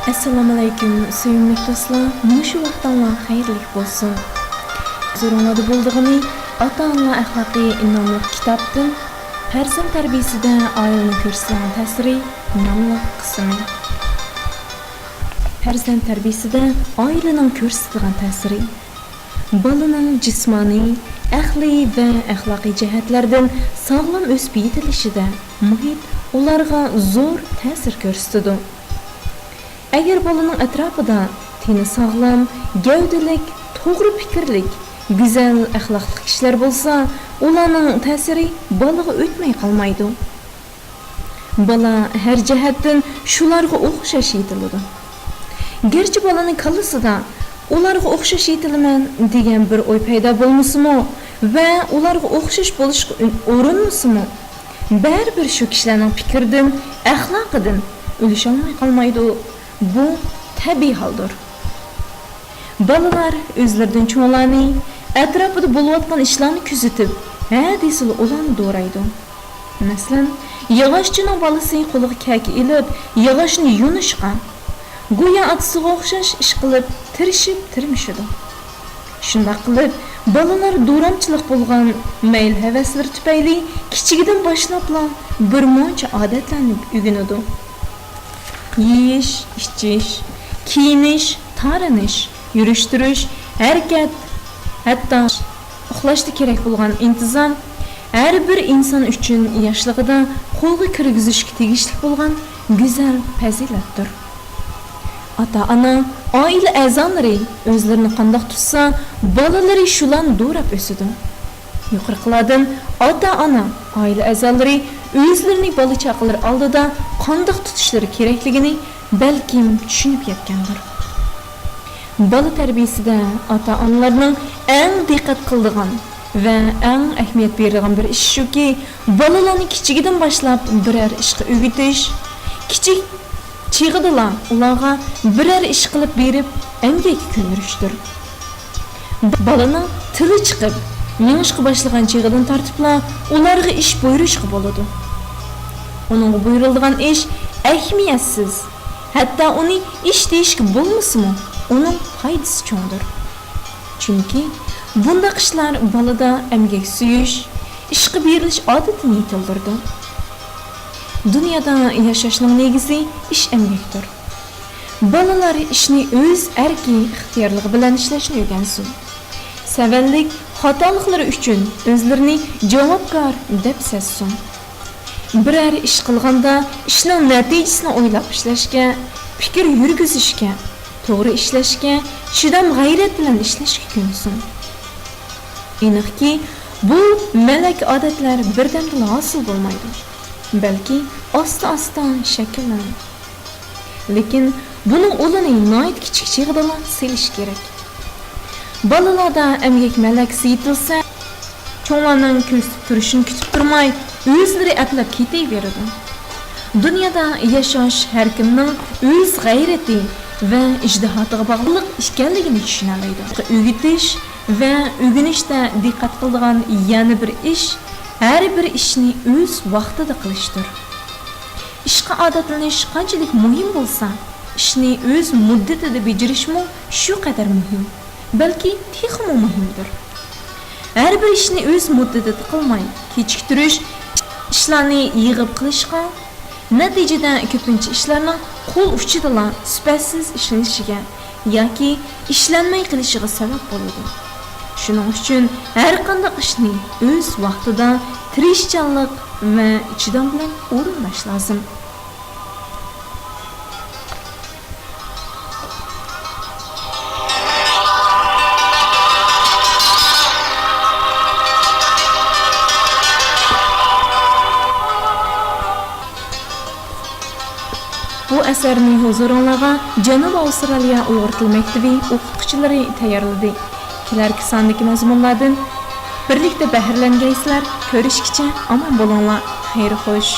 Assalomu alaykum, sevimli do'stlar. Mushu vaqtlar xayrli bo'lsin. Zo'ronlarda bo'ldig'ini ota-ona axloqiy nomli kitobdan farzand tarbiyasida oilaning ko'rsatgan ta'siri nomli qismi. Farzand tarbiyasida oilaning ko'rsatgan ta'siri bolaning jismoniy, aqliy va axloqiy jihatlardan sog'lom o'sib yetilishida muhit ularga zo'r ta'sir ko'rsatadi. Agar bolaning atrofida teni sog'lom, gavdalik, to'g'ri fikrlik, go'zal axloqli kishilar bo'lsa, ularning ta'siri bolaga o'tmay qolmaydi. Bola har jihatdan shularga o'xshash yetiladi. Garchi bolaning kallasida ularga o'xshash yetilaman degan bir o'y paydo bo'lmasimi va ularga o'xshash bo'lishga urinmasimi, baribir shu kishilarning fikridan, axloqidan ulush olmay qolmaydi. Bu tabiiy holdir. Bolalar o'zlaridan cho'nglarning atrofida bo'layotgan ishlarni kuzatib, hadisli ularni do'raydi. Masalan, yog'ochchining bolasi qo'liga kaki ilib, yog'ochni yunishqa, go'yo otasiga o'xshash ish qilib, tirishib tirmishidi. Shunday qilib, bolalar do'ramchilik bo'lgan mayl havaslari tufayli kichigidan boshlabla bir muncha odatlarni o'rganadi. Yeyish, ichish, kiyinish, tarinish, yurish-turish, harakat, hatto uxlashda kerak bo'lgan intizom har bir inson uchun yoshligida qo'lga kirgizishga tegishli bo'lgan go'zal fazilatdir. Ota-ona, oila a'zolari o'zlarini qanday tutsa, bolalari shularni do'rab o'sadi. Yuqoriqilardan ota-ona, oila a'zolari o'zlarining bola chaqalari oldida qanday tutishlari kerakligini balkim tushunib yetgandir. Bola tarbiyasida ota-onalarning eng diqqat qiladigan va eng ahamiyat beradigan bir ish shuki, bolalarni kichigidan boshlab biror ishga o'rgatish, kichik chig'idilar ularga biror ish qilib berib, emgak ko'ndirishdir. Bolaning tili chiqib, minishga boshlagan chig'idan tartiblar ularga ish buyurishga bo'ladi. Uning buyurilgan ish ahamiyatsiz, hatto uni ish deyishga bo'lmasmi, uning foydasi cho'ngdir. Chunki bunday ishlar bolada emgak suyish, ishga berilish odatini yetildirdi. Dunyoda yashashning negizi ish emgakdir. Bolalar ishni o'z erki ixtiyorligi bilan ishlashni o'rgansin. Savallik xatoliklar uchun o'zlarini javobgar deb sezsin. Biror ish qilganda ishning natijasini o'ylab ishlashga, fikr yurgizishga, to'g'ri ishlashga, chidam g'ayrat bilan ishlashga ko'nsin. Aniqki, bu malak odatlar birdan hosil bo'lmaydi, balki asta-asta shakllanadi. Lekin buning o'lini noyat kichik chig'ida selish kerak. Bolalarda emgak malakasi yetilsa, cho'nglarning ko'rsatib turishini kutib turmay, o'zlari atlab ketaveradi. Dunyoda yashash har kimning o'z g'ayrati va ijtihotiga bog'liq ekanligini tushunadi. O'rgatish va o'rganishda diqqat qiladigan yana bir ish har bir ishni o'z vaqtida qilishdir. Ishga odatlanish qanchalik muhim bo'lsa, ishni o'z muddatida bajarishmi shu qadar muhim, balki texmo muhimdir. Har bir ishni o'z muddatida qilmay, kechiktirish ishlarni yig'ib qilishga, natijada ko'pincha ishlarning qo'l uchida sifatsiz ishlanishiga yoki ishlanmay qilishiga sabab bo'ladi. Shuning uchun har qanday ishni o'z vaqtida tirishchanlik va chidam bilan o'rinlash lozim. Bu asarni huzuringizga Janubiy Avstraliya Uyg'ur tili maktabi o'qituvchilari tayyorladi. Kelarki sondagi mazmunlardan birlikda bahramlangaysizlar. Ko'rishguncha omon bo'linglar. Xayr xo'sh.